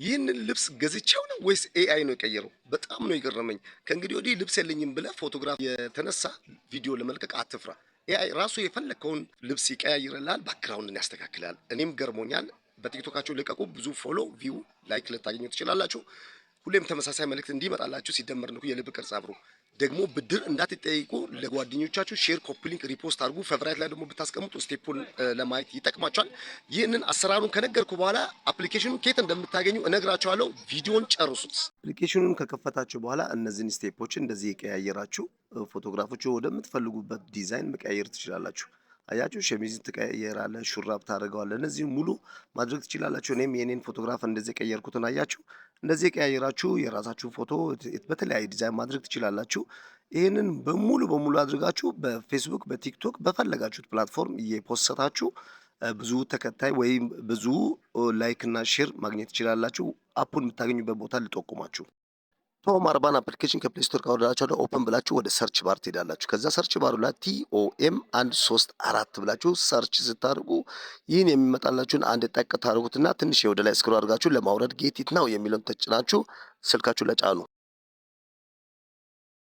ይህንን ልብስ ገዝቼው ነው ወይስ ኤአይ ነው የቀየረው? በጣም ነው የገረመኝ። ከእንግዲህ ወዲህ ልብስ የለኝም ብለህ ፎቶግራፍ የተነሳ ቪዲዮ ለመልቀቅ አትፍራ። ኤአይ ራሱ የፈለግከውን ልብስ ይቀያይርልሃል፣ ባክግራውንድን ያስተካክላል። እኔም ገርሞኛል። በቲክቶካቸው ልቀቁ፣ ብዙ ፎሎ ቪው ላይክ ልታገኙ ትችላላችሁ። ሁሌም ተመሳሳይ መልእክት እንዲመጣላችሁ ሲደመር ንኩ የልብ ቅርጽ አብሮ ደግሞ ብድር እንዳትጠይቁ ለጓደኞቻችሁ ሼር፣ ኮፒ ሊንክ፣ ሪፖስት አድርጉ። ፌቨራይት ላይ ደግሞ ብታስቀምጡ ስቴፑን ለማየት ይጠቅማችኋል። ይህንን አሰራሩን ከነገርኩ በኋላ አፕሊኬሽኑን ከየት እንደምታገኙ እነግራችኋለሁ። ቪዲዮን ጨርሱት። አፕሊኬሽኑን ከከፈታችሁ በኋላ እነዚህን ስቴፖች እንደዚህ የቀያየራችሁ ፎቶግራፎቹ ወደምትፈልጉበት ዲዛይን መቀያየር ትችላላችሁ። አያችሁ፣ ሸሚዝ ትቀያየራለህ፣ ሹራብ ታደርገዋለህ። እነዚህ ሙሉ ማድረግ ትችላላችሁ። እኔም የኔን ፎቶግራፍ እንደዚህ የቀየርኩትን አያችሁ። እንደዚህ የቀያየራችሁ የራሳችሁን ፎቶ በተለያየ ዲዛይን ማድረግ ትችላላችሁ። ይህንን በሙሉ አድርጋችሁ በፌስቡክ በቲክቶክ በፈለጋችሁት ፕላትፎርም እየፖሰታችሁ ብዙ ተከታይ ወይም ብዙ ላይክ እና ሼር ማግኘት ትችላላችሁ። አፑን የምታገኙበት ቦታ ልጠቁማችሁ። ቶም አርባን አፕሊኬሽን ከፕሌይ ስቶር ካወረዳችሁ ኦፕን ብላችሁ ወደ ሰርች ባር ትሄዳላችሁ። ከዛ ሰርች ባሩ ላይ TOM 134 ብላችሁ ሰርች ስታደርጉ ይህን የሚመጣላችሁን አንድ ጠቅ ታደርጉትና ትንሽ ወደ ላይ ስክሮል አድርጋችሁ ለማውረድ ጌት ኢት ናው የሚለውን ተጭናችሁ ስልካችሁ ላይ ጫኑ።